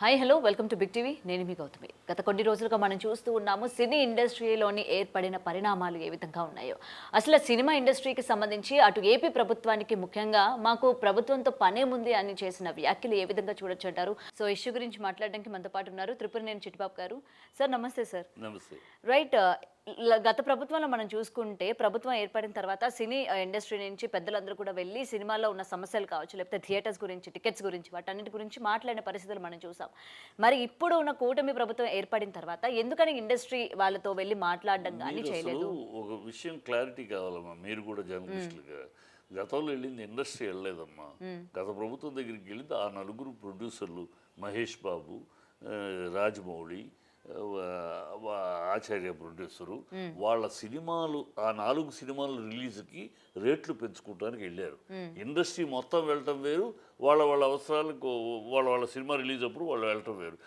Hi hello welcome to Big TV. నేను మీ గౌతమి. గత కొన్ని రోజులుగా మనం చూస్తూ ఉన్నాము సినీ ఇండస్ట్రీలోని ఏర్పడిన పరిణామాలు ఏ విధంగా ఉన్నాయో. అసలు సినిమా ఇండస్ట్రీకి సంబంధించి అటు ఏపీ ప్రభుత్వానికి ముఖ్యంగా మాకు ప్రభుత్వంతో పనేముంది అని చేసిన వ్యాఖ్యలు ఏ విధంగా చూడొచ్చు అంటారు? సో ఇష్యూ గురించి మాట్లాడడానికి మనతో పాటు ఉన్నారు త్రిపురనేని చిట్టిబాబు గారు. సార్ నమస్తే సార్. నమస్తే. రైట్. గత ప్రభుత్వంలో మనం చూసుకుంటే ప్రభుత్వం ఏర్పడిన తర్వాత సినీ ఇండస్ట్రీ నుంచి పెద్దలందరూ కూడా వెళ్ళి సినిమాల్లో ఉన్న సమస్యలు కావచ్చు, లేకపోతే థియేటర్స్ గురించి, టికెట్స్ గురించి, వాటన్నిటి గురించి మాట్లాడిన పరిస్థితులు మనం చూసాం. మరి ఇప్పుడు ఉన్న కూటమి ప్రభుత్వం ఏర్పడిన తర్వాత ఎందుకని ఇండస్ట్రీ వాళ్ళతో వెళ్ళి మాట్లాడడం కానీ చేయలేదు? ఒక విషయం క్లారిటీ కావాలమ్మా, మీరు కూడా జర్నలిస్టులుగా. గతంలో వెళ్ళింది ఇండస్ట్రీ వెళ్ళలేదమ్మా. గత ప్రభుత్వం దగ్గరికి వెళ్ళింది ఆ నలుగురు ప్రొడ్యూసర్లు, మహేష్ బాబు, రాజమౌళి, ఆచార్య ప్రొడ్యూసరు, వాళ్ళ సినిమాలు ఆ 4 సినిమాల రిలీజ్కి రేట్లు పెంచుకోవడానికి వెళ్ళారు. ఇండస్ట్రీ మొత్తం వెళ్ళటం వేరు, వాళ్ళ అవసరాలకు వాళ్ళ సినిమా రిలీజ్ అప్పుడు వాళ్ళు వెళ్ళటం వేరు.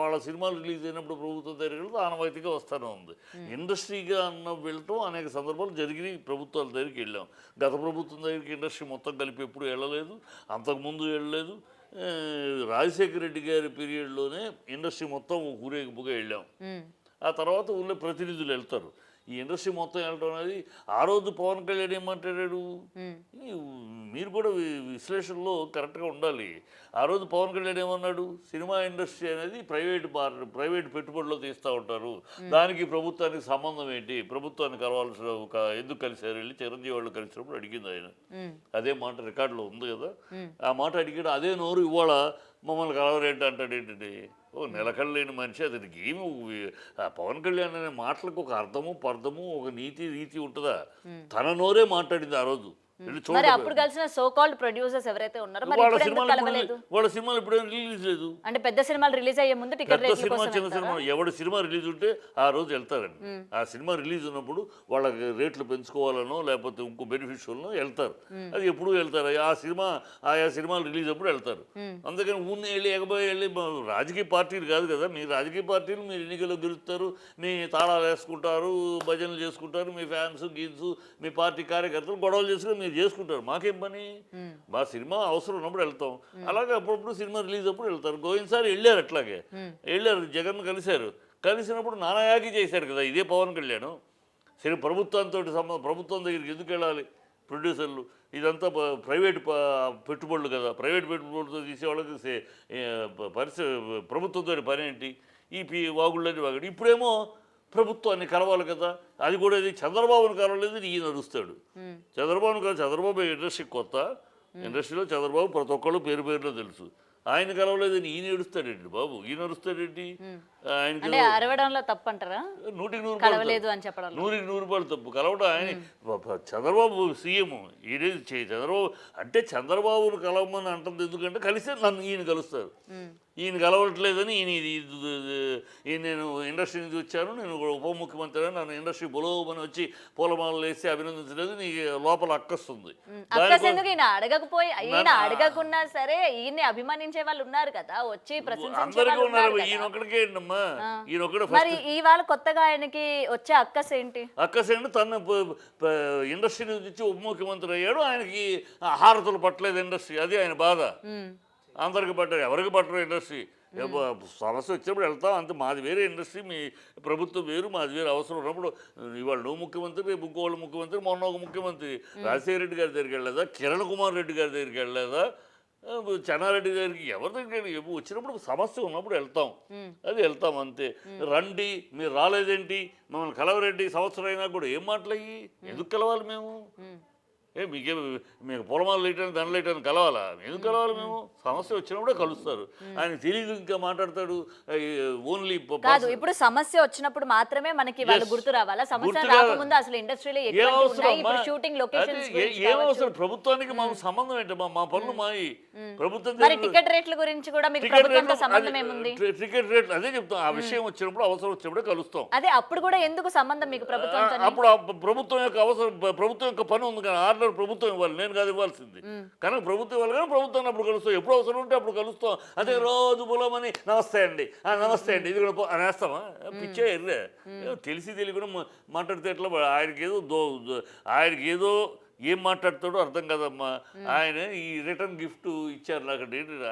వాళ్ళ సినిమాలు రిలీజ్ అయినప్పుడు ప్రభుత్వం దగ్గరికి వెళ్తే ఆనవాయితీగా వస్తూనే ఉంది. ఇండస్ట్రీగా వెళ్ళటం అనేక సందర్భాలు జరిగినాయి. ప్రభుత్వాల దగ్గరికి వెళ్ళాం. గత ప్రభుత్వం దగ్గరికి ఇండస్ట్రీ మొత్తం కలిపి ఎప్పుడు వెళ్ళలేదు, అంతకుముందు వెళ్ళలేదు. రాజశేఖర రెడ్డి గారి పీరియడ్లోనే ఇండస్ట్రీ మొత్తం ఊరేగింపుగా వెళ్ళాం. ఆ తర్వాత ఊళ్ళో ప్రతినిధులు వెళ్తారు. ఈ ఇండస్ట్రీ మొత్తం వెళ్ళడం అనేది ఆ రోజు పవన్ కళ్యాణ్ ఏమంటాడు, మీరు కూడా విశ్లేషణలో కరెక్ట్గా ఉండాలి. ఆ రోజు పవన్ కళ్యాణ్ ఏమన్నాడు, సినిమా ఇండస్ట్రీ అనేది ప్రైవేట్ పెట్టుబడిలో తీస్తూ ఉంటారు, దానికి ప్రభుత్వానికి సంబంధం ఏంటి, ప్రభుత్వాన్ని కలవాల్సిన ఎందుకు కలిసారు, వెళ్ళి చిరంజీవి వాళ్ళు కలిసినప్పుడు అడిగింది ఆయన. అదే మాట రికార్డులో ఉంది కదా. ఆ మాట అడిగాడు. అదే నోరు ఇవాళ మమ్మల్ని కలవరేంటి అంటాడు. ఏంటండి, నిలకడలేని మనిషి. అతనికి ఏమి పవన్ కళ్యాణ్ అనే మాటలకు ఒక అర్థము పర్థము ఒక రీతి ఉంటుందా? తన నోరే మాట్లాడింది ఆ రోజు. మరి అప్పుడు కలిసిన సో కాల్డ్ ప్రొడ్యూసర్స్ ఎవరైతే ఉన్నారో వాళ్ళ సినిమాలు ఇప్పుడేం రిలీజ్ లేదు. అంటే పెద్ద సినిమాలు రిలీజ్ అయ్యే ముందు టికెట్ రేట్ల సినిమా కోసం చిన్న సినిమా ఎవడు సినిమా రిలీజ్ ఉంటే ఆ రోజు వెళ్తారండి. ఆ సినిమా రిలీజ్ ఉన్నప్పుడు వాళ్ళకి రేట్లు పెంచుకోవాలనో లేకపోతే ఇంకో బెనిఫిషియల్నో వెళ్తారు. అది ఎప్పుడు వెళ్తారు, ఆయా సినిమాలు రిలీజ్ అప్పుడు వెళ్తారు. అందుకని ఊరిని వెళ్ళి వెళ్ళి రాజకీయ పార్టీలు కాదు కదా. మీ రాజకీయ పార్టీలు మీరు ఎన్నికల్లో గెలుస్తారు, మీ తాళాలు వేసుకుంటారు, భజనలు చేసుకుంటారు, మీ ఫ్యాన్స్ గీన్స్ మీ పార్టీ కార్యకర్తలు గొడవలు చేసుకుని మీరు చేసుకుంటారు. మాకేం పని? మా సినిమా అవసరం ఉన్నప్పుడు వెళ్తాం. అలాగే అప్పుడప్పుడు సినిమా రిలీజ్ అప్పుడు వెళ్తారు. గోవిందసారి వెళ్ళారు, అట్లాగే వెళ్ళారు. జగన్ కలిసినప్పుడు నానాయాగి చేశారు కదా ఇదే పవన్ కళ్యాణ్. సరే, ప్రభుత్వం దగ్గరికి ఎందుకు వెళ్ళాలి ప్రొడ్యూసర్లు? ఇదంతా ప్రైవేట్ పెట్టుబడులు కదా. ప్రైవేట్ పెట్టుబడులతో తీసేవాళ్ళకి ప్రభుత్వంతో పని ఏంటి? ఈ వాగుళ్ళని వాగాడు. ఇప్పుడేమో ప్రభుత్వాన్ని కలవాలి కదా. అది కూడా ఇది చంద్రబాబుని కలవలేదు, ఈయన అరుస్తాడు. చంద్రబాబు ఇండస్ట్రీకి కొత్త. ఇండస్ట్రీలో చంద్రబాబు ప్రతి ఒక్కళ్ళు పేరులో తెలుసు. ఆయన కలవలేదని ఈయన ఏడుస్తాడేంటి బాబు? ఈయన అరుస్తాడేంటి? ఆయనకి అరవడంలో తప్పు అంటారా? 100 రూపాయలు తప్పు. కలవడం ఆయన చంద్రబాబు సీఎం. చంద్రబాబు అంటే చంద్రబాబును కలవమని అంటుంది. ఎందుకంటే కలిస్తే నన్ను ఈయన కలుస్తారు. ఈయన కలవట్లేదని నేను ఇండస్ట్రీ నుంచి వచ్చాను, నేను ఉప ముఖ్యమంత్రి, నన్ను ఇండస్ట్రీ బులోమని వచ్చి పూలమాలలు వేసి అభినందించలేదు, నీకు లోపల అక్కస్తుంది. అడగకున్నా సరే ఈయన్ని అభిమానించే వాళ్ళు ఉన్నారు కదా, వచ్చి అందరికీ ఉన్నారు. ఈయన ఒక్కడికే ఏంటమ్మా, ఈయన ఒక్కడే. ఇవాళ కొత్తగా ఆయనకి వచ్చే అక్కసేంటి తన ఇండస్ట్రీ నుంచి ఉప ముఖ్యమంత్రి అయ్యాడు, ఆయనకి హారతులు పట్టలేదు ఇండస్ట్రీ. అది ఆయన బాధ. అందరికి పట్టారు, ఎవరికి పట్టరు ఇండస్ట్రీ. సమస్య వచ్చినప్పుడు వెళ్తాం అంతే. మాది వేరే ఇండస్ట్రీ, మీ ప్రభుత్వం వేరు, మాది వేరు. అవసరం ఉన్నప్పుడు ఇవాళ నువ్వు ముఖ్యమంత్రి, రేపు ఇంకోళ్ళు ముఖ్యమంత్రి, మొన్న ఒక ముఖ్యమంత్రి రాజశేఖర రెడ్డి గారి దగ్గరికి వెళ్ళలేదా, కిరణ్ కుమార్ రెడ్డి గారి దగ్గరికి వెళ్ళలేదా, చెన్నారెడ్డి గారికి ఎవరి దగ్గర వచ్చినప్పుడు సమస్య ఉన్నప్పుడు వెళ్తాం అంతే. రండి, మీరు రాలేదేంటి, మమ్మల్ని కలవరెడ్డి సంవత్సరం అయినా కూడా ఏం మాటలయ్యి, ఎందుకు కలవాలి మేము? మీకు పొలమాలు లేటని దండలు లేటని కలవాలా? ఎందుకు కలవాలి మేము? సమస్య వచ్చినప్పుడే కలుస్తారు. ఆయన తెలియదు, ఇంకా మాట్లాడతాడు. ఓన్లీ ఇప్పుడు సమస్య వచ్చినప్పుడు మాత్రమే మనకి వాళ్ళు గుర్తు రావాలా? సమస్య రాకముందు అసలు ఇండస్ట్రీలో ఏమవసరం? ప్రభుత్వానికి మాకు సంబంధం ఏంటి? మా పనులు మాయి. ప్రభుత్వం టికెట్ రేట్ల గురించి కూడా మీకు ప్రభుత్వంతో సంబంధం ఏముంది? టికెట్ రేట్లు అదే చెప్తాం. ఆ విషయం వచ్చినప్పుడు, అవసరం వచ్చినప్పుడే కలుస్తాం. అదే అప్పుడు కూడా ఎందుకు సంబంధం మీకు ప్రభుత్వంతో? అప్పుడు ప్రభుత్వం యొక్క అవసరం, ప్రభుత్వం యొక్క పని ఉంది కదా. ప్రభుత్వం ఇవ్వాలి, నేను కాదు ఇవ్వాల్సింది. కనుక ప్రభుత్వం ఇవ్వాలి, కానీ ప్రభుత్వాన్ని అప్పుడు కలుస్తాం. ఎప్పుడు అవసరం ఉంటే అప్పుడు కలుస్తాం. అదే రోజు బులమని నమస్తే అండి ఇది కూడా అనేస్తామా? పిచ్చే ఎర్రే. తెలిసి తెలియకుండా మాట్లాడితే ఎట్లా? ఆయనకి ఏదో ఏం మాట్లాడతాడో అర్థం కదమ్మా. ఆయన ఈ రిటర్న్ గిఫ్ట్ ఇచ్చారు నాకు.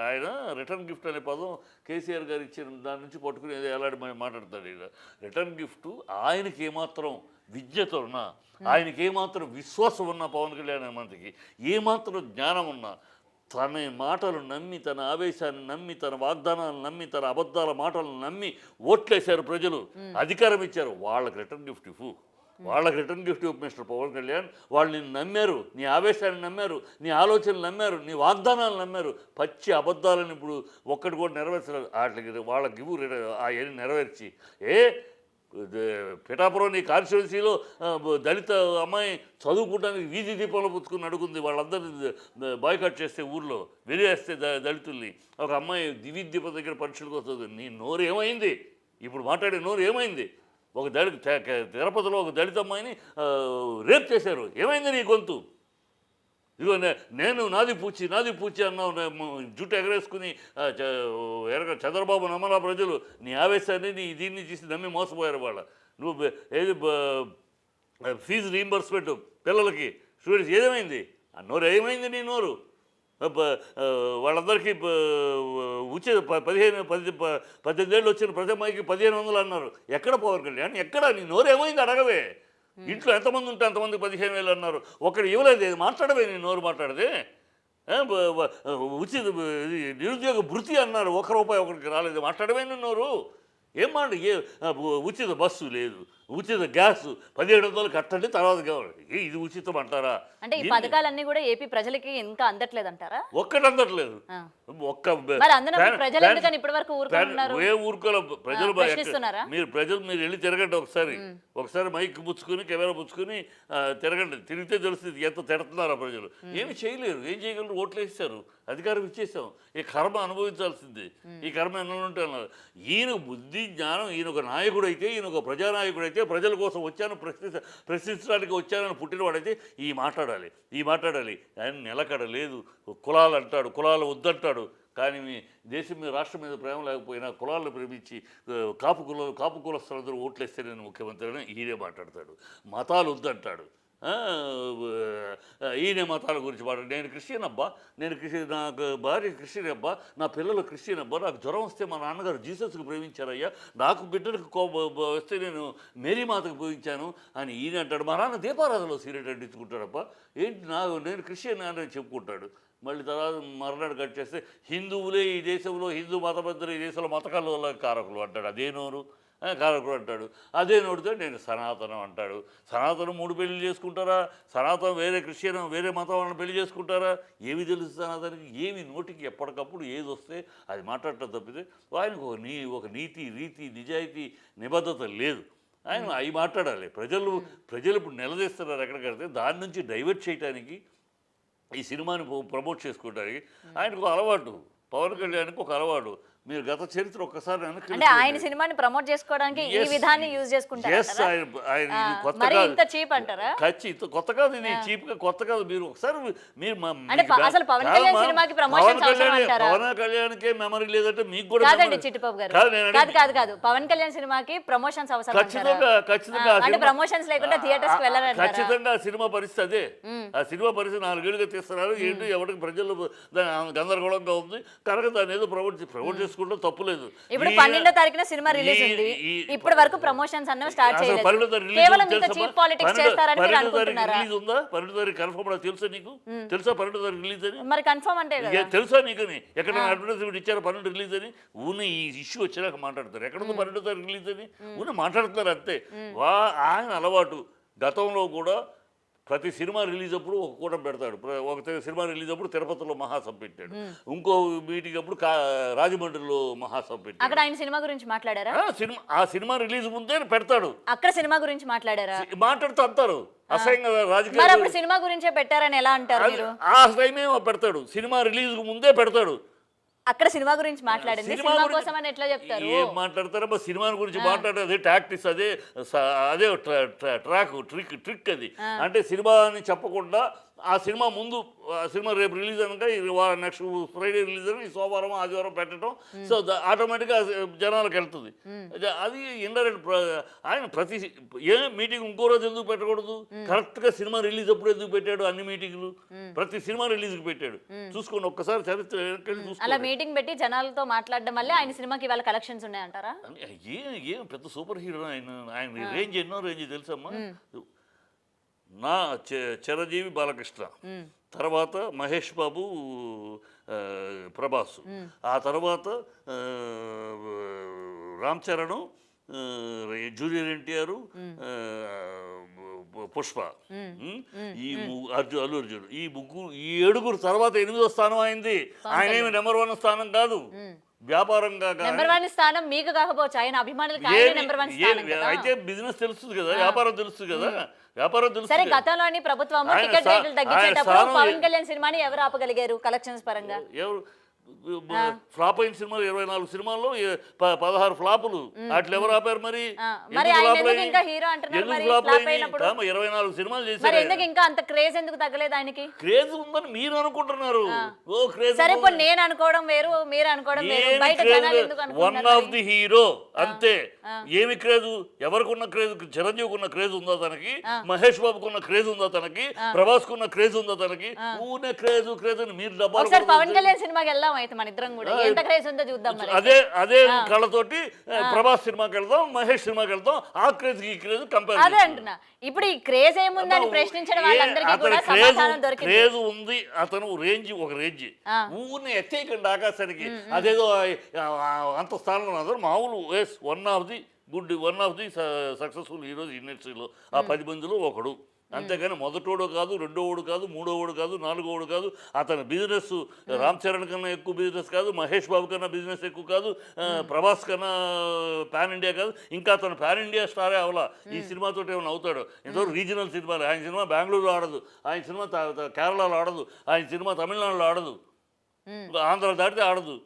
ఆయన రిటర్న్ గిఫ్ట్ అనే పదం కేసీఆర్ గారు ఇచ్చిన దాని నుంచి పట్టుకుని ఎలాంటి మాట్లాడతాడు. ఈయన రిటర్న్ గిఫ్ట్ ఆయనకి ఏమాత్రం విజ్ఞత ఉన్నా, ఆయనకి ఏమాత్రం విశ్వాసం ఉన్నా, పవన్ కళ్యాణ్ మంత్రికి ఏమాత్రం జ్ఞానం ఉన్నా, తన మాటలు నమ్మి, తన ఆవేశాన్ని నమ్మి, తన వాగ్దానాలను నమ్మి, తన అబద్ధాల మాటలను నమ్మి ఓట్లేశారు ప్రజలు, అధికారం ఇచ్చారు. వాళ్ళకి రిటర్న్ గిఫ్ట్ ఇవ్వు, వాళ్ళకి రిటర్న్ గిఫ్ట్ ఇవ్వు మిస్టర్ పవన్ కళ్యాణ్. వాళ్ళు నిన్ను నమ్మారు, నీ ఆవేశాన్ని నమ్మారు, నీ ఆలోచనలు నమ్మారు, నీ వాగ్దానాలు నమ్మారు. పచ్చి అబద్ధాలను ఇప్పుడు ఒక్కటి కూడా నెరవేర్చలేదు. వాళ్ళకి ఇవ్వు అవన్నీ నెరవేర్చి. పిఠాపురం నీ కాన్స్టిట్యున్సీలో దళిత అమ్మాయి చదువుకోవడానికి వీధి దీపంలో పుచ్చుకుని అడుగుంది. వాళ్ళందరినీ బాయ్కాట్ చేస్తే ఊర్లో వెలివేస్తే దళితుల్ని. ఒక అమ్మాయి దివిద్యప దగ్గర పరీక్షలకు వస్తుంది. నీ నోరు ఏమైంది? ఇప్పుడు మాట్లాడే నోరు ఏమైంది? ఒక తిరుపతిలో ఒక దళిత అమ్మాయిని రేప్ చేశారు. ఏమైంది నీ గొంతు? ఇదిగో నేను నాది పూచి అన్నావు, జుట్టు ఎగరేసుకుని చంద్రబాబు నమ్మలా ప్రజలు. నీ ఆవేశాన్ని నీ దీన్ని చూసి నమ్మి మోసపోయారు వాళ్ళ. నువ్వు ఏది ఫీజు రీయింబర్స్మెంట్ పిల్లలకి స్టూడెంట్స్ ఏమైంది? ఆ నోరు ఏమైంది నీ నోరు? వాళ్ళందరికీ ఉచిత 18 ఏళ్ళు వచ్చిన ప్రతి అమ్మాయికి 1500 అన్నారు. ఎక్కడ పవన్ కళ్యాణ్? ఎక్కడ? నీ నోరు ఏమైంది అడగవే. ఇంట్లో ఎంతమంది ఉంటే అంతమందికి 15,000 అన్నారు. ఒకటి ఇవ్వలేదు. మాట్లాడవే, నీ నోరు మాట్లాడదే. ఉచిత నిరుద్యోగ భృతి అన్నారు. ₹1 ఒకరికి రాలేదు. మాట్లాడవే నీ నోరు. ఏం మాట? ఉచిత బస్సు లేదు, ఉచిత గ్యాస్ 1700 కట్టండి, తర్వాత కావాలి. ఇది ఉచితం అంటారా? అంటే ఈ పథకాలన్నీ కూడా ఏపీ ప్రజలకి ఇంకా అందట్లేదు అంటారా? ఒక్కటి అందట్లేదు. ఏ ఊరుకోలో ప్రజలు మీరు వెళ్ళి తిరగండి ఒకసారి మైక్ పుచ్చుకుని కెమెరా పుచ్చుకుని తిరగండి. తిరిగితే తెలుస్తుంది ఎంత తిడుతున్నారా ప్రజలు. ఏమి చేయలేరు. ఏం చేయగలరు? ఓట్లు వేస్తారు, అధికారం ఇచ్చేసాం. ఈ కర్మ అనుభవించాల్సింది. ఈ కర్మ ఎన్నుంటే అన్నారు. ఈయన బుద్ధి జ్ఞానం, ఈయన ఒక నాయకుడు అయితే, ఈయన ఒక ప్రజానాయకుడు అయితే, ప్రజల కోసం వచ్చాను ప్రశ్నించడానికి వచ్చానని పుట్టినవాడైతే ఈ మాట్లాడాలి. ఆయన నిలకడ లేదు. కులాలు అంటాడు, కులాలు వద్దంటాడు. కానీ మీ దేశం మీద, రాష్ట్రం మీద ప్రేమ లేకపోయినా కులాలను ప్రేమించి కాపు కులస్తులందరూ ఓట్లేస్తే నేను ముఖ్యమంత్రి అని ఈయనే మాట్లాడతాడు. మతాలు వద్దంటాడు. ఈయన మతాల గురించి మాట్లాడు. నేను క్రిస్టియన్ అబ్బా, నాకు భార్య క్రిస్టియన్ అబ్బా, నా పిల్లలు క్రిస్టియన్ అబ్బా, నాకు జ్వరం వస్తే మా నాన్నగారు జీసస్కి ప్రేమించారయ్యా, నాకు బిడ్డలకు వస్తే నేను మేరీ మాతకు ప్రేమించాను అని ఈయన అంటాడు. మా నాన్న దీపారాధనలో సీరియట్ అంటించుకుంటాడబ్బా. ఏంటి నేను క్రిస్టియన్ అని చెప్పుకుంటాడు. మళ్ళీ తర్వాత మర్నాడు కట్ చేస్తే హిందువులే ఈ దేశంలో, హిందూ మతబద్ధులు ఈ దేశంలో మతకాల కారకులు అంటాడు. అదే నోరు కారకుడు అంటాడు. అదే నోటితో నేను సనాతనం అంటాడు. సనాతనం 3 పెళ్లి చేసుకుంటారా? సనాతనం వేరే క్రిస్టియన్ వేరే మతం వాళ్ళని పెళ్లి చేసుకుంటారా? ఏమి తెలుసు సనాతనానికి? ఏమి నోటికి ఎప్పటికప్పుడు ఏది వస్తే అది మాట్లాడటం తప్పితే ఆయనకు ఒక నీతి, రీతి, నిజాయితీ, నిబద్ధత లేదు. ఆయన అవి మాట్లాడాలి. ప్రజలు ఇప్పుడు నిలదీస్తున్నారు ఎక్కడికడితే. దాని నుంచి డైవర్ట్ చేయడానికి, ఈ సినిమాని ప్రమోట్ చేసుకోవడానికి ఆయనకు ఒక అలవాటు. పవన్ కళ్యాణ్కి ఒక అలవాటు. మీరు గత చరిత్ర ఒక్కసారి అంటే ఆయన సినిమాని ప్రమోట్ చేసుకోవడానికి ఈ విధాన్ని యూజ్ చేసుకుంటారు. కొత్త కాదు ఇది, చీప్ గా కొత్త కాదు. మీరు ఒకసారి అసలు పవన్ కళ్యాణ్ సినిమాకి ప్రమోషన్స్ అవసరం అంటారా? పవన్ కళ్యాణ్కే మెమరీ లేదంటే మీకు కూడా కాదండి చిట్టిబాబు గారు. కాదు పవన్ కళ్యాణ్ సినిమాకి ప్రమోషన్స్ అవసరం ఖచ్చితంగా. అంటే ప్రమోషన్స్ లేకుండా థియేటర్స్ కి వెళ్ళాలంటారా? ఖచ్చితంగా. ఆ సినిమా పరిస్థితి అదే. ఆ సినిమా పరిస్థితి 4 ఏళ్ళుగా తీస్తున్నారు. ఏంటి ఎవరికి ప్రజలు గందరగోళంగా ఉంది కనుక దాన్ని ఏదో ప్రమోట్ చేసుకుంటాం, తప్పులేదు. ఇప్పుడు 12వ తారీఖున సినిమా రిలీజ్ ఉంది. ఇప్పటి వరకు ప్రమోషన్స్ అన్నవి స్టార్ట్ చేయలేదు. కేవలం ఇంత చీప్ పాలిటిక్స్ చేస్తారని మీరు అనుకుంటున్నారా? రిలీజ్ ఉందా? 12వ తారీఖు కన్ఫర్మ్ తెలుసా నీకు? తెలుసా 12వ తారీఖు రిలీజ్ అని? మరి కన్ఫర్మ్ అంటే తెలుసా నీకు? ఎక్కడ అడ్వర్టైజ్మెంట్ ఇచ్చారు 12 రిలీజ్ అని? ఊని ఈ ఇష్యూ వచ్చాక మాట్లాడతారు. ఎక్కడ 12వ తారీఖు రిలీజ్ అని ఊని మాట్లాడుతున్నారు అంతే. ఆయన అలవాటు. గతంలో కూడా ప్రతి సినిమా రిలీజ్ అప్పుడు ఒక కూటమి పెడతాడు. ఒక సినిమా రిలీజ్ అప్పుడు తిరుపతిలో మహాసభ పెట్టాడు. ఇంకో మీటింగ్ అప్పుడు రాజమండ్రిలో మహాసభ పెట్టాడు. అక్కడ ఆయన సినిమా గురించి మాట్లాడారా? ఆ సినిమా రిలీజ్ ముందే పెడతాడు. అక్కడ సినిమా గురించి మాట్లాడారా? మాట్లాడుతూ అంటారు అసహ్యంగా రాజకీయ. మరి అప్పుడు సినిమా గురించే పెట్టారని ఎలా అంటారు మీరు? ఆ టైమే పెడతాడు. సినిమా రిలీజ్ ముందే పెడతాడు. అక్కడ సినిమా గురించి మాట్లాడింది సినిమా కోసం అని ఎట్లా చెప్తారు? ఏం మాట్లాడతారబ్బా? సినిమా గురించి మాట్లాడేది టాక్టిక్స్, అదే ట్రాక్ ట్రిక్ అది. అంటే సినిమా అని చెప్పకుండా ఆ సినిమా ముందు ఆ సినిమా రేపు రిలీజ్ అనక నెక్స్ట్ ఫ్రైడే రిలీజ్ అని ఈ సోమవారం ఆదివారం పెట్టడం, సో ఆటోమేటిక్గా జనాలకు వెళ్తుంది. అది ఇండైరెక్ట్. ఆయన ప్రతి మీటింగ్ ఇంకో రోజు ఎందుకు పెట్టకూడదు? కరెక్ట్గా సినిమా రిలీజ్ అప్పుడు ఎందుకు పెట్టాడు అన్ని మీటింగ్లు? ప్రతి సినిమా రిలీజ్కి పెట్టాడు. చూసుకోండి ఒక్కసారి చరిత్ర అలా మీటింగ్ పెట్టి జనాలతో మాట్లాడడం వల్లే ఆయన సినిమాకి ఇవాళ కలెక్షన్స్ ఉన్నాయంటారా? ఏం పెద్ద సూపర్ హీరో ఆయన రేంజ్ ఎన్నో రేంజ్ తెలుసమ్మా. నా చిరంజీవి బాలకృష్ణ, తర్వాత మహేష్ బాబు ప్రభాస్, ఆ తర్వాత రామ్ చరణ్, జూనియర్ ఎన్టీఆర్, పుష్ప, అల్లు అర్జున్, ఈ ఏడుగురు తర్వాత 8వ స్థానం అయింది. ఆయన ఏమి నెంబర్ 1 స్థానం కాదు. వ్యాపారంగా నెంబర్ 1 స్థానం మీకు కాకపోవచ్చు, ఆయన అభిమానులకి ఆయన నెంబర్ 1 స్థానం కదా. అయితే బిజినెస్ తెలుస్తుంది కదా, వ్యాపారం తెలుస్తుంది కదా, వ్యాపారం తెలుసు. సరే, గతంలోని ప్రభుత్వం టికెట్ రేట్లు తగ్గించేటప్పుడు పవన్ కళ్యాణ్ సినిమాని ఎవరు ఆపగలిగారు కలెక్షన్స్ పరంగా? ఎవరు? ఫ్లాప్ అయిన సినిమాలు 24 సినిమాల్లో 16 ఫ్లాపులు. వాటిని ఎవరు ఆపారు? మరి మరి ఆయన ఎందుకు ఇంకా హీరో అంటున్నారు? మరి ఫ్లాప్ అయినప్పుడు 24 సినిమాలు మరి చేశారు. ఎందుకు ఇంకా అంత క్రేజ్ ఎందుకు తగ్గలేదు ఆయనకి? క్రేజ్ ఉందని మీరు అనుకుంటున్నారు. ఓ క్రేజ్. సరే, ఇప్పుడు నేను అనుకోవడం వేరు, మీరు అనుకోవడం వేరు. బయట జనాలు ఎందుకు అనుకుంటున్నారు? వన్ ఆఫ్ ది హీరో అంతే. ఏమి క్రేజ్? ఎవరికి ఉన్న క్రేజ్? చిరంజీవికి ఉన్న క్రేజ్ ఉందా తనకి? మహేష్ బాబుకు ఉన్న క్రేజ్ ఉందా తనకి? ప్రభాస్ కు ఉన్న క్రేజ్ ఉందా తనకి? ఊనే క్రేజ్ క్రేజ్ అని మీరు డబ్బా. ఒకసారి పవన్ కళ్యాణ్ సినిమాకి వెళ్దాం అయితే మన ఇద్దరం కూడా, ఎంత క్రేజ్ ఉందో చూద్దాం. మరి అదే కళ్ళతోటి ప్రభాస్ సినిమాకి వెళ్దాం, మహేష్ సినిమాకి వెళ్దాం. ఆ క్రేజ్ ఈ క్రేజ్ కంపేర్. అదే అంటున్నా. ఇప్పుడు ఈ క్రేజ్ ఏముందని ప్రశ్నించడం వాళ్ళందరికీ కూడా సమాధానం దొరికింది. క్రేజ్ ఉంది, అతను రేంజ్ ఒక రేంజ్. ఊరిని ఎత్తేయకండి ఆకాశానికి. అదేదో అంత స్థానంలో ఉన్నారు. మామూలు one of the successful heroes ఇండస్ట్రీలో ఆ 10 మందిలో ఒకడు. అంతేగాని మొదటోడు కాదు, రెండోడు కాదు, మూడోడు కాదు, నాలుగోడు కాదు. అతని బిజినెస్ రామ్ చరణ్ కన్నా ఎక్కువ బిజినెస్ కాదు, మహేష్ బాబు కన్నా బిజినెస్ ఎక్కువ కాదు, ప్రభాస్ కన్నా పాన్ ఇండియా కాదు. ఇంకా అతను పాన్ ఇండియా స్టారే అవలా. ఈ సినిమాతో ఏమైనా అవుతాడు? ఎంతవరకు రీజనల్ సినిమాలు. ఆయన సినిమా బెంగళూరులో ఆడదు, ఆయన సినిమా కేరళలో ఆడదు, ఆయన సినిమా తమిళనాడులో ఆడదు, ఆంధ్ర దాటితే ఆడదు.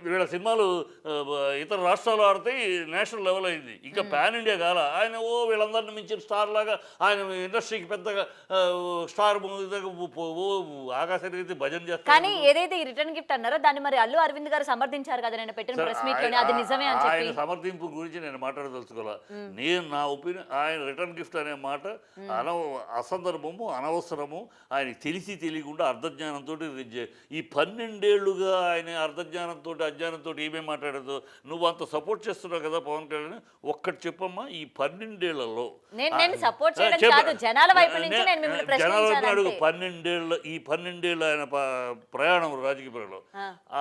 వీళ్ళ సినిమాలు ఇతర రాష్ట్రాలు ఆడితే నేషనల్ లెవెల్ అయింది. ఇంకా పాన్ ఇండియా కాల. ఆయన వీళ్ళందరినీ మించిన స్టార్ లాగా ఆయన ఇండస్ట్రీకి పెద్దగా స్టార్ ఆకాశానికి భజన చేస్తారు. కానీ ఏదైతే ఈ రిటర్న్ గిఫ్ట్ అన్నారో దాన్ని మరి అల్లు అరవింద్ గారు సమర్థించారు కదా నేను పెట్టిన ప్రెస్ మీట్ లోనే, అది నిజమే అని చెప్పి. ఆయన సమర్థింపు గురించి నేను మాట్లాడదలుచుకోవాలా. నేను నా ఒపీనియన్, ఆయన రిటర్న్ గిఫ్ట్ అనే మాట అసందర్భము, అనవసరము. ఆయనకి తెలిసి తెలియకుండా అర్ధజ్ఞానంతో ఈ 12 ఏళ్లుగా ఆయన అర్ధజ్ఞానంతో అజ్ఞానంతో ఏమేమి మాట్లాడదు. నువ్వు అంత సపోర్ట్ చేస్తున్నావు కదా పవన్ కళ్యాణ్, ఒక్కటి చెప్పమ్మా. ఈ 12 ఏళ్లలో అడుగు 12 ఏళ్ళు ఆయన ప్రయాణం రాజకీయ ప్రయాణంలో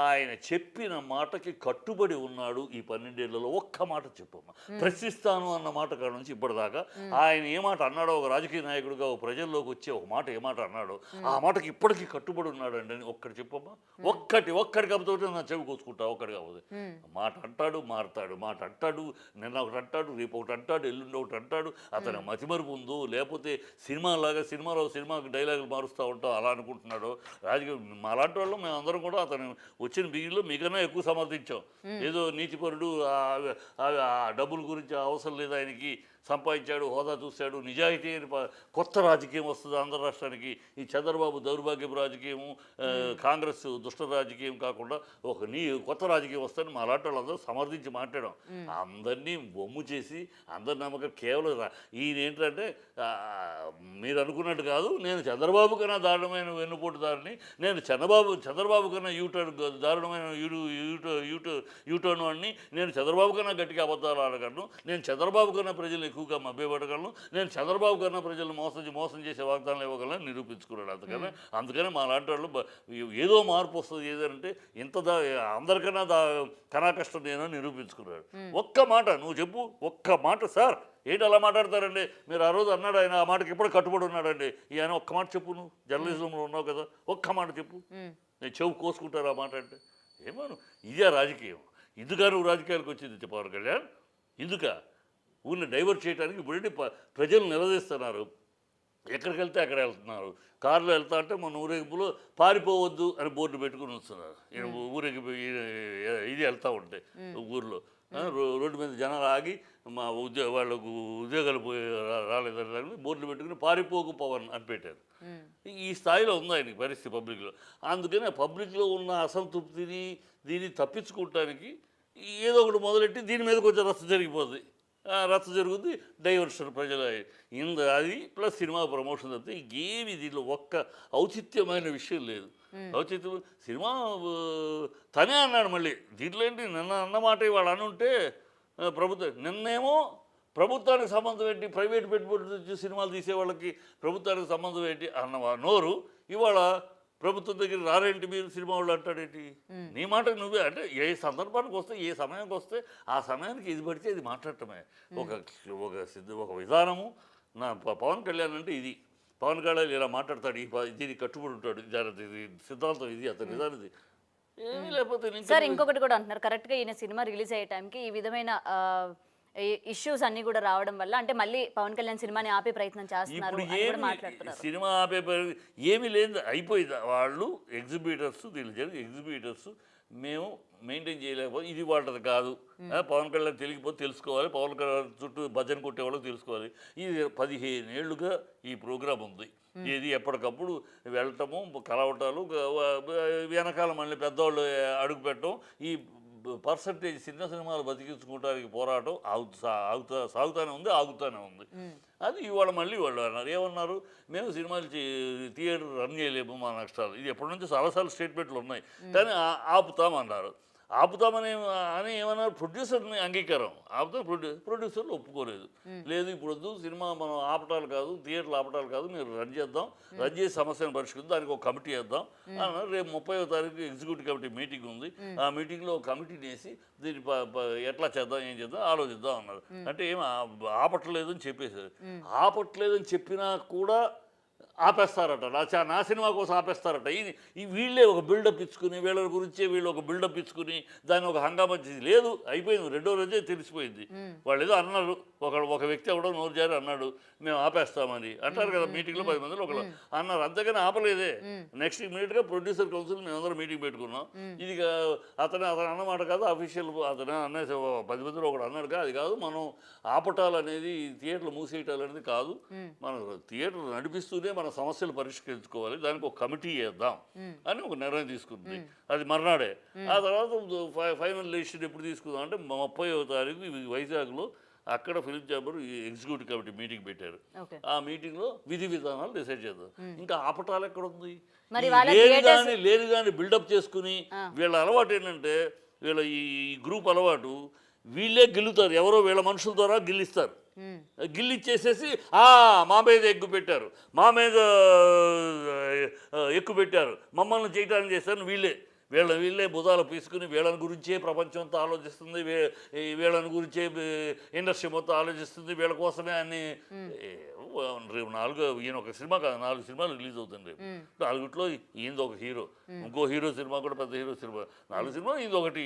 ఆయన చెప్పిన మాటకి కట్టుబడి ఉన్నాడు. ఈ 12 ఏళ్లలో ఒక్క మాట చెప్పమ్మా. ప్రశ్నిస్తాను అన్న మాట కాడ నుంచి ఇప్పటిదాకా ఆయన ఏ మాట అన్నాడో, ఒక రాజకీయ నాయకుడిగా ఒక ప్రజల్లోకి వచ్చే ఒక మాట ఏ మాట అన్నాడో ఆ మాటకి ఇప్పటికీ కట్టుబడి ఉన్నాడు అండి అని ఒక్కటి చెప్పమ్మా. ఒక్కటి కాకపోతే నా చెవి కోసుకుంటా. ఒక్కటి కాకపోతే మాట అంటాడు, మారుతాడు. మాట అంటాడు, నిన్న ఒకటి అంటాడు, రేపు ఒకటి అంటాడు, ఎల్లుండి ఒకటి అంటాడు. అతను మతిమరుపు ఉందో లేకపోతే సినిమాకి డైలాగులు మారుస్తూ ఉంటాం అలా అనుకుంటున్నాడు. రాజకీయం అలాంటి వాళ్ళు మేము అందరం కూడా అతను వచ్చిన బిగిలో మీకన్నా ఎక్కువ సమర్థించాం. ఏదో నీతిపరుడు, డబ్బుల గురించి అవసరం లేదు ఆయనకి, సంపాదించాడు, హోదా చూశాడు, నిజాయితీ అని కొత్త రాజకీయం వస్తుంది ఆంధ్ర రాష్ట్రానికి. ఈ చంద్రబాబు దౌర్భాగ్యపు రాజకీయము, కాంగ్రెస్ దుష్ట రాజకీయం కాకుండా ఒక కొత్త రాజకీయం వస్తుందని మా అలాంటి వాళ్ళందరూ సమర్థించి మాట్లాడాం. అందరినీ బొమ్ము చేసి అందరి నమ్మకం కేవలం ఈయన ఏంటంటే మీరు అనుకున్నట్టు కాదు, నేను చంద్రబాబు కన్నా దారుణమైన వెన్నుపోటుదారిని, నేను చంద్రబాబు కన్నా దారుణమైన యూటర్న్ వాడిని, నేను చంద్రబాబు కన్నా గట్టిగా అబద్ధాలు ఆడగలను, నేను చంద్రబాబు కన్నా ప్రజలు ఎక్కువగా మభ్యపడగలను, నేను చంద్రబాబు కన్నా ప్రజలను మోసం చేసే వాగ్దానాలు ఇవ్వగలను నిరూపించుకున్నాడు. అందుకనే మా లాంటి వాళ్ళు ఏదో మార్పు వస్తుంది ఏదంటే అందరికన్నా కనా కష్టం నేను నిరూపించుకున్నాడు. ఒక్క మాట నువ్వు చెప్పు, ఒక్క మాట. సార్ ఏంటి అలా మాట్లాడతారండి మీరు? ఆ రోజు అన్నాడు ఆయన, ఆ మాటకి ఎప్పుడు కట్టుబడి ఉన్నాడండి. ఈయన ఒక్క మాట చెప్పు, నువ్వు జర్నలిజంలో ఉన్నావు కదా, ఒక్క మాట చెప్పు. నేను చెవు కోసుకుంటారు ఆ మాట అంటే. ఏమను ఇదే రాజకీయం. ఇందుక నువ్వు రాజకీయాలకు వచ్చింది పవన్ కళ్యాణ్? ఇందుక ఊరిని డైవర్ట్ చేయడానికి ఇప్పుడంటే ప్రజలు నిలదీస్తున్నారు. ఎక్కడికి వెళ్తే అక్కడ వెళ్తున్నారు. కారులో వెళ్తా అంటే మన ఊరేగింపులో పారిపోవద్దు అని బోర్డు పెట్టుకుని వస్తున్నారు. ఊరేగి ఇది వెళ్తూ ఉంటే ఊర్లో రోడ్డు మీద జనాలు ఆగి మా వాళ్ళకు ఉద్యోగాలు రాలేదని బోర్డులు పెట్టుకుని పారిపోకు పవన్ అని పెట్టారు. ఈ స్థాయిలో ఉంది ఆయనకి పరిస్థితి పబ్లిక్లో. అందుకని ఆ పబ్లిక్లో ఉన్న అసంతృప్తిని దీన్ని తప్పించుకోవటానికి ఏదో ఒకటి మొదలెట్టి దీని మీద కొంచెం రచ్చ జరిగిపోతుంది. రచ్చ జరుగుద్ది, డైవర్షన్ ప్రజల అది ప్లస్ సినిమా ప్రమోషన్ తప్పితే ఇంకేమి దీనిలో ఒక్క ఔచిత్యమైన విషయం లేదు. ఔచిత్యం సినిమా తనే అన్నాడు మళ్ళీ దీంట్లో ఏంటి నిన్న అన్నమాట ఇవాళ అనుంటే నిన్నేమో ప్రభుత్వానికి సంబంధం ఏంటి, ప్రైవేట్ పెట్టుబడి సినిమాలు తీసే వాళ్ళకి ప్రభుత్వానికి సంబంధం ఏంటి అన్న నోరు ఇవాళ ప్రభుత్వం దగ్గర రారేంటి మీరు సినిమా వాళ్ళు అంటాడేంటి. నీ మాట నువ్వే అంటే ఏ సందర్భానికి వస్తే ఏ సమయానికి వస్తే ఆ సమయానికి ఇది పడితే ఇది మాట్లాడటమే ఒక విధానము. నా పవన్ కళ్యాణ్ అంటే ఇది, పవన్ కళ్యాణ్ ఇలా మాట్లాడతాడు, దీనికి కట్టుబడి ఉంటాడు, ఇది సిద్ధాంతం, ఇది అతని విధానం, ఇది ఏమీ లేకపోతే. సార్ ఇంకొకటి కూడా అంటున్నారు, కరెక్ట్గా ఈయన సినిమా రిలీజ్ అయ్యే టైంకి ఈ విధమైన ఇష్యూస్ అన్ని కూడా రావడం వల్ల అంటే మళ్ళీ పవన్ కళ్యాణ్ సినిమాని ఆపే ప్రయత్నం చేస్తున్నారు అని కూడా మాట్లాడుతున్నారు. సినిమా ఆపే ఏమీ లేదు, అయిపోయింది. వాళ్ళు ఎగ్జిబిటర్స్ ఎగ్జిబిటర్స్ మేము మెయింటైన్ చేయలేకపోతే ఇది వాళ్ళది కాదు. పవన్ కళ్యాణ్ తెలియకపోతే తెలుసుకోవాలి, పవన్ కళ్యాణ్ చుట్టూ భజన కొట్టేవాళ్ళకి తెలుసుకోవాలి. ఇది 15 ఏళ్ళుగా ఈ ప్రోగ్రాం ఉంది. ఇది ఎప్పటికప్పుడు వెళ్ళటము, కలవటాలు, వెనకాల మళ్ళీ పెద్దవాళ్ళు అడుగు పెట్టడం, ఈ పర్సంటేజ్ సినిమాలు బతికించుకోవడానికి పోరాటం సాగుతూనే ఉంది, ఆగుతూనే ఉంది. అది ఇవాళ మళ్ళీ వాళ్ళు అన్నారు, ఏమన్నారు, మేము సినిమాలు థియేటర్ రన్ చేయలేము మా నష్టాలు. ఇది ఎప్పటి నుంచి చాలాసార్లు స్టేట్మెంట్లు ఉన్నాయి, కానీ ఆపుతామన్నారు. ఆపుతామని ఏమన్నారు, ప్రొడ్యూసర్ని అంగీకారం ఆపుతాం, ప్రొడ్యూసర్లు ఒప్పుకోలేదు. లేదు ఇప్పుడు వద్దు, సినిమా మనం ఆపటాలు కాదు, థియేటర్లు ఆపటాలు కాదు, మీరు రన్ చేద్దాం, రన్ చేసి సమస్యను పరిష్కరిద్దాం, దానికి ఒక కమిటీ వేద్దాం అన్నారు. రేపు 30వ తారీఖు ఎగ్జిక్యూటివ్ కమిటీ మీటింగ్ ఉంది, ఆ మీటింగ్లో ఒక కమిటీని వేసి దీన్ని ఎట్లా చేద్దాం, ఏం చేద్దాం ఆలోచిద్దాం అన్నారు. అంటే ఏం ఆపట్లేదని చెప్పేశారు. ఆపట్లేదని చెప్పినా కూడా ఆపేస్తారట, నా సినిమా కోసం ఆపేస్తారట. ఈ వీళ్ళే ఒక బిల్డప్ ఇచ్చుకుని, వీళ్ళ గురించే వీళ్ళు ఒక బిల్డప్ ఇచ్చుకుని దాన్ని ఒక హంగామా లేదు, అయిపోయింది. 2వ రోజే తెలిసిపోయింది. వాళ్ళు ఏదో అన్నారు, ఒక వ్యక్తి ఎవడో నోరు జారి అన్నాడు మేము ఆపేస్తామని అంటారు కదా మీటింగ్లో 10 మందిలో ఒకళ్ళు అన్నారు, అంతేగాని ఆపలేదే. నెక్స్ట్ ఇమీడియట్గా ప్రొడ్యూసర్ కౌన్సిల్ మేమందరం మీటింగ్ పెట్టుకున్నాం. ఇది అతను అన్నమాట కాదు, అఫీషియల్ అతను అనే 10 మందిలో ఒకడు అన్నాడు కదా, అది కాదు, మనం ఆపటాలు అనేది థియేటర్లు మూసేయటాలు అనేది కాదు, మనం థియేటర్ నడిపిస్తూనే మన సమస్యలు పరిష్కరించుకోవాలి, దానికి ఒక కమిటీ చేద్దాం అని ఒక నిర్ణయం తీసుకుంది. అది మర్నాడే. ఆ తర్వాత ఫైనల్ డెసిషన్ ఎప్పుడు తీసుకుందాం అంటే 30వ తారీఖు వైజాగ్లో అక్కడ film chamber executive committee meeting పెట్టారు. ఆ మీటింగ్లో విధి విధానాలు డిసైడ్ చేద్దాం. ఇంకా ఆపటాలు ఎక్కడ ఉంది, లేని కానీ బిల్డప్ చేసుకుని వీళ్ళ అలవాటు ఏంటంటే, వీళ్ళ ఈ గ్రూప్ అలవాటు, వీళ్ళే గెలుతారు, ఎవరో వీళ్ళ మనుషుల ద్వారా గెలిస్తారు. గిల్లిచ్చేసేసి మా మీద ఎక్కువ పెట్టారు, మా మీద ఎక్కువ పెట్టారు, మమ్మల్ని చేయటానికి చేశారు, వీళ్ళే భుజాలు పీసుకుని వీళ్ళని గురించే ప్రపంచం అంతా ఆలోచిస్తుంది, వీళ్ళని గురించే ఇండస్ట్రీ మొత్తం ఆలోచిస్తుంది, వీళ్ళ కోసమే అన్ని. ఈయన ఒక సినిమా కాదు, 4 సినిమాలు రిలీజ్ అవుతుంది. 4ట్లో ఈయనది ఒక హీరో, ఇంకో హీరో సినిమా కూడా పెద్ద హీరో సినిమా, 4 సినిమా ఇది ఒకటి,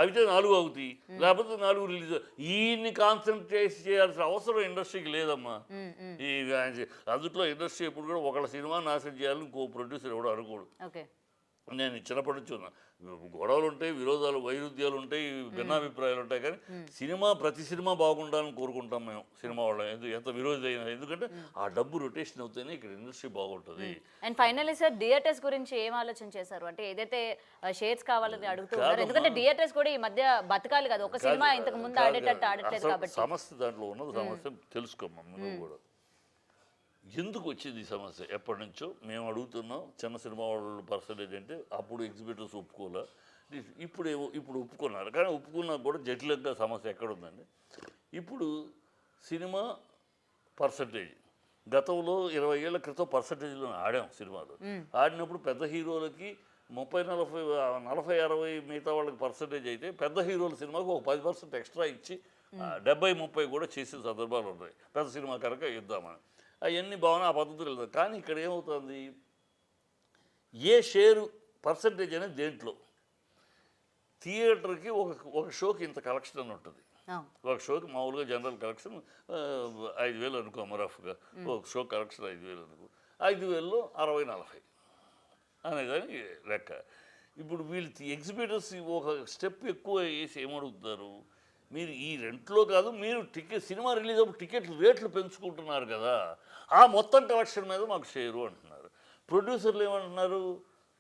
అయితే 4 అవుతాయి, లేకపోతే 4 రిలీజ్. ఈయన్ని కాన్సన్ట్రేట్ చేయాల్సిన అవసరం ఇండస్ట్రీకి లేదమ్మా. ఈ అందుట్లో ఇండస్ట్రీ ఎప్పుడు కూడా ఒకళ్ళ సినిమా నాశనం చేయాలని ఇంకో ప్రొడ్యూసర్ ఎవడో అనుకోడు. నేను చిన్నప్పటి నుంచి ఉన్నా, గొడవలు ఉంటాయి, విరోధాలు వైరుధ్యాలు ఉంటాయి, భిన్నాభిప్రాయాలు ఉంటాయి, కానీ ప్రతి సినిమా బాగుండాలని కోరుకుంటాం మేము సినిమా వాళ్ళం, ఎంత విరోధి అయినా. ఎందుకంటే ఆ డబ్బు రొటేషన్ అవుతేనే ఇక్కడ ఇండస్ట్రీ బాగుంటుంది. అండ్ ఫైనల్లీ సార్, థియేటర్స్ గురించి ఏం ఆలోచన చేశారు? అంటే ఏదైతే షేర్స్ కావాలని అడుగుతున్నారు, ఎందుకంటే థియేటర్స్ కూడా ఈ మధ్య బతకాలి కదా, ఒక సినిమా ఇంతకు ముందు ఆడట్లేదు కాబట్టి. సమస్య దాంట్లో ఉన్నది, సమస్య తెలుసుకోమ్మా నువ్వు కూడా. ఎందుకు వచ్చింది ఈ సమస్య? ఎప్పటి నుంచో మేము అడుగుతున్నాం. చిన్న సినిమా వాళ్ళు పర్సంటేజ్ అంటే అప్పుడు ఎగ్జిబిటర్స్ ఒప్పుకోలే, ఇప్పుడు ఒప్పుకున్నారు. కానీ ఒప్పుకున్నా కూడా జటిలంగా సమస్య ఎక్కడుందండి. ఇప్పుడు సినిమా పర్సంటేజ్ గతంలో 20 ఏళ్ల క్రితం పర్సంటేజ్లో ఆడాం సినిమాలో. ఆడినప్పుడు పెద్ద హీరోలకి 30-40-60 మిగతా వాళ్ళకి పర్సంటేజ్ అయితే, పెద్ద హీరోల సినిమాకు ఒక 10% ఎక్స్ట్రా ఇచ్చి 70-30 కూడా చేసిన సందర్భాలు ఉన్నాయి. పెద్ద సినిమా కనుక ఇద్దామని అవన్నీ బాగున్నా ఆ పద్ధతులు వెళ్తాయి. కానీ ఇక్కడ ఏమవుతుంది, ఏ షేరు పర్సంటేజ్ అనేది దేంట్లో, థియేటర్కి ఒక షోకి ఇంత కలెక్షన్ అని ఉంటుంది. ఒక షోకి మామూలుగా జనరల్ కలెక్షన్ 5,000 అనుకో, రఫ్గా ఒక షో కలెక్షన్ 5,000 అనుకో, 5,000లో 60-40 అనేదానికి లెక్క. ఇప్పుడు వీళ్ళు ఎగ్జిబిటర్స్ ఒక స్టెప్ ఎక్కువ వేసి ఏమడుగుతారు, మీరు ఈ రెంట్లో కాదు, మీరు సినిమా రిలీజ్ అప్పుడు టికెట్లు రేట్లు పెంచుకుంటున్నారు కదా, ఆ మొత్తం కలెక్షన్ మీద మాకు షేరు అంటున్నారు. ప్రొడ్యూసర్లు ఏమంటున్నారు,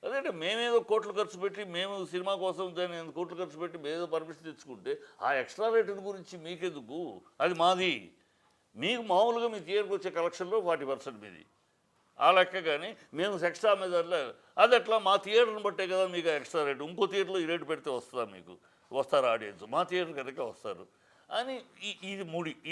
అదేంటే మేమేదో కోట్లు ఖర్చు పెట్టి మేము సినిమా కోసం దాన్ని కోట్లు ఖర్చు పెట్టి మేమేదో పర్మిషన్ తెచ్చుకుంటే ఆ ఎక్స్ట్రా రేటుల గురించి మీకెందుకు, అది మాది. మీకు మామూలుగా మీ థియేటర్కి వచ్చే కలెక్షన్లో 40% మీది ఆ లెక్క. కానీ మేము ఎక్స్ట్రా మీద అది ఎట్లా, మా థియేటర్ని బట్టే కదా మీకు ఎక్స్ట్రా రేటు, ఇంకో థియేటర్లో ఈ రేటు పెడితే వస్తుందా, మీకు వస్తారు ఆడియన్స్, మా థియేటర్ కనుక వస్తారు అని. ఇది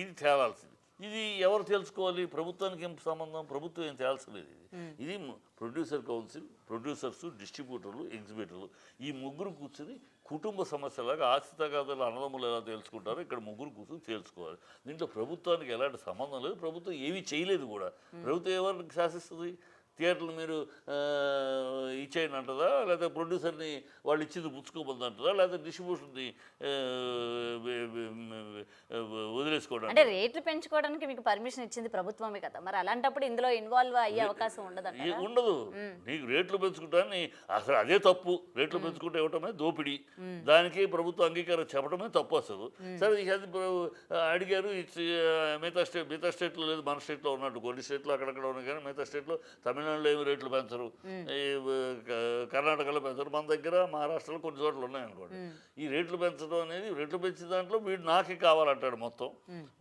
ఇది తేలాల్సింది. ఇది ఎవరు తెలుసుకోవాలి, ప్రభుత్వానికి ఏం సంబంధం, ప్రభుత్వం ఏం తేల్చలేదు. ఇది ప్రొడ్యూసర్ కౌన్సిల్, ప్రొడ్యూసర్స్, డిస్ట్రిబ్యూటర్లు, ఎగ్జిబిటర్లు, ఈ ముగ్గురు కూర్చుని కుటుంబ సమస్యలాగా ఆస్తి తగాదాలు అన్నదమ్ములు ఎలా తెలుసుకుంటారో ఇక్కడ ముగ్గురు కూర్చొని తెలుసుకోవాలి. దీంట్లో ప్రభుత్వానికి ఎలాంటి సంబంధం లేదు, ప్రభుత్వం ఏమీ చేయలేదు కూడా. ప్రభుత్వం ఎవరికి శాసిస్తుంది, థియేటర్లు మీరు ఇచ్చేయండి అంటదా, లేకపోతే ప్రొడ్యూసర్ని వాళ్ళు ఇచ్చింది పుచ్చుకోబోద్దు అంటదా, లేకపోతే డిస్ట్రిబ్యూషన్ని వదిలేసుకోవడం. అంటే రేట్లు పెంచుకోవడానికి మీకు పర్మిషన్ ఇచ్చింది ప్రభుత్వమే కదా, మరి అలాంటప్పుడు ఇందులో ఇన్వాల్వ్ అయ్యే అవకాశం ఉండదు. నీకు రేట్లు పెంచుకుంటాన్ని అసలు అదే తప్పు. రేట్లు పెంచుకుంటే ఇవ్వటమే దోపిడీ, దానికి ప్రభుత్వం అంగీకారం చెప్పడమే తప్పు అసలు. సరే అడిగారు, మిగతా స్టేట్లో లేదు, మన స్టేట్లో ఉన్నట్టు కొన్ని స్టేట్లో అక్కడక్కడ ఉన్నాయి, కానీ మిగతా స్టేట్లో తమిళనాడులో ఏమి రేట్లు పెంచరు, కర్ణాటకలో పెంచరు, మన దగ్గర మహారాష్ట్రలో కొన్ని చోట్ల ఉన్నాయనుకోండి. ఈ రేట్లు పెంచడం అనేది, రేట్లు పెంచిన దాంట్లో వీడు నాకే కావాలంటాడు మొత్తం,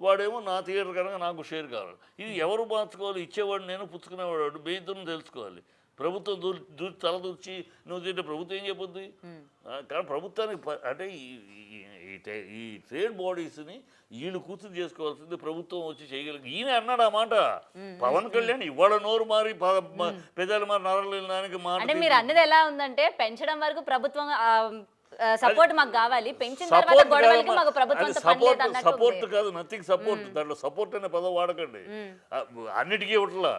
వాడేమో నా థియేటర్ కనుక నాకు షేర్ కావాలి. ఇది ఎవరు మార్చుకోవాలి, ఇచ్చేవాడు నేను, పుచ్చుకునేవాడు బెయితం తెలుసుకోవాలి. ప్రభుత్వం తలదూర్చి నువ్వు తింటే ప్రభుత్వం ఏం చెప్పొద్ది. కానీ ప్రభుత్వానికి అంటే ఈ ట్రేడ్ బాడీస్ని వీళ్ళు కూర్చుని చేసుకోవాల్సింది ప్రభుత్వం వచ్చి చేయగలిగి. ఈయన అన్నాడు ఆ మాట, పవన్ కళ్యాణ్ ఇవాళ నోరు మారి పెదాలు మారి నరలేనికి మాట. అంటే మీరు అన్నది ఎలా ఉందంటే, పెంచడం వరకు ప్రభుత్వం సపోర్ట్ మాకు కావాలి, పెంచిన తర్వాత గొడవలకి మాకు ప్రభుత్వంతో పని లేదు అన్నట్టు. సపోర్ట్ కాదు, నథింగ్ సపోర్ట్. దాంట్లో సపోర్ట్ అనే పదం వాడకండి. అన్నిటికీ ఇవ్వట్లా,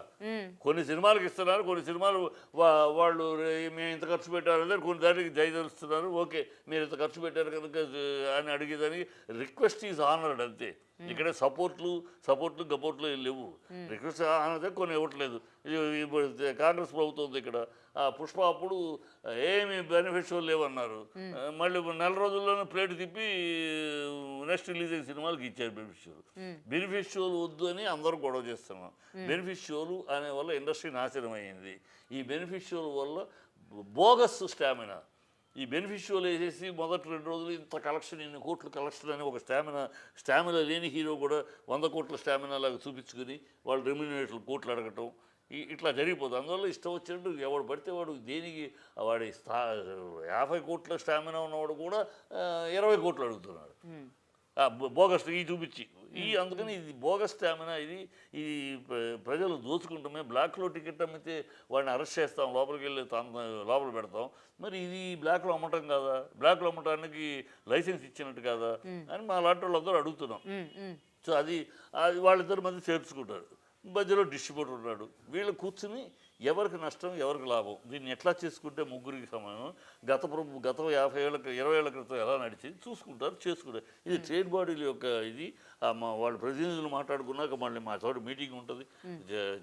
కొన్ని సినిమాలకు ఇస్తున్నారు, కొన్ని సినిమాలు వాళ్ళు మేము ఇంత ఖర్చు పెట్టారు, కొన్ని దానికి దయదలుస్తున్నారు. ఓకే మీరు ఇంత ఖర్చు పెట్టారు కనుక అని అడిగేదానికి రిక్వెస్ట్ ఈజ్ ఆనర్డ్ అంతే. ఇక్కడ సపోర్ట్లు గపోర్ట్లు లేవు. రిక్వెస్ట్ ఆనదే కొన్ని ఇవ్వట్లేదు. ఇప్పుడు కాంగ్రెస్ ప్రభుత్వం ఉంది ఇక్కడ, పుష్ప అప్పుడు ఏమి బెనిఫిట్స్ లేవన్నారు, మళ్ళీ నెల రోజుల్లోనే ప్లేట్ తిప్పి నెక్స్ట్ రిలీజ్ అయిన సినిమాలకు ఇచ్చారు బెనిఫిట్ షోలు వద్దు అని అందరూ గొడవ చేస్తున్నాం. బెనిఫిట్ షోలు అనే వల్ల ఇండస్ట్రీ నాశనం అయ్యింది. ఈ బెనిఫిట్ షోల వల్ల బోగస్ స్టామినా, ఈ బెనిఫిట్ షోలు వేసేసి మొదటి 2 రోజులు ఇంత కలెక్షన్, ఇన్ని కోట్ల కలెక్షన్ అని ఒక స్టామినా లేని హీరో కూడా 100 కోట్ల స్టామినా లాగా చూపించుకుని వాళ్ళు రెమ్యూనరేట్లు కోట్లు అడగటం, ఇట్లా జరిగిపోతుంది. అందువల్ల ఇష్టం వచ్చినట్టు ఎవడు పడితే వాడు దేనికి, వాడి 50 కోట్ల స్టామినా ఉన్నవాడు కూడా 20 కోట్లు అడుగుతున్నాడు బోగస్ ఈ చూపించి. అందుకని ఇది బోగస్ స్టామినా, ఇది ప్రజలు దోచుకుంటామే. బ్లాక్లో టికెట్ అమ్మితే వాడిని అరెస్ట్ చేస్తాం, లోపలికి వెళ్ళి లోపల పెడతాం. మరి ఇది బ్లాక్లో అమ్మటం కాదా, బ్లాక్లో అమ్మటానికి లైసెన్స్ ఇచ్చినట్టు కాదా అని మా లాంటి వాళ్ళందరూ అడుగుతున్నాం. సో అది వాళ్ళిద్దరి మధ్య చేర్చుకుంటారు. మధ్యలో డిస్ట్రిబ్యూటర్ ఉన్నాడు. వీళ్ళు కూర్చుని ఎవరికి నష్టం ఎవరికి లాభం, దీన్ని ఎట్లా చేసుకుంటే ముగ్గురికి సమానం, గత 50 ఏళ్ళ 20 ఏళ్ల క్రితం ఎలా నడిచింది చూసుకుంటారు, చేసుకుంటారు. ఇది ట్రేడ్ బాడీల యొక్క ఇది. వాళ్ళ ప్రతినిధులు మాట్లాడుకున్నాక మళ్ళీ మా చోట మీటింగ్ ఉంటుంది,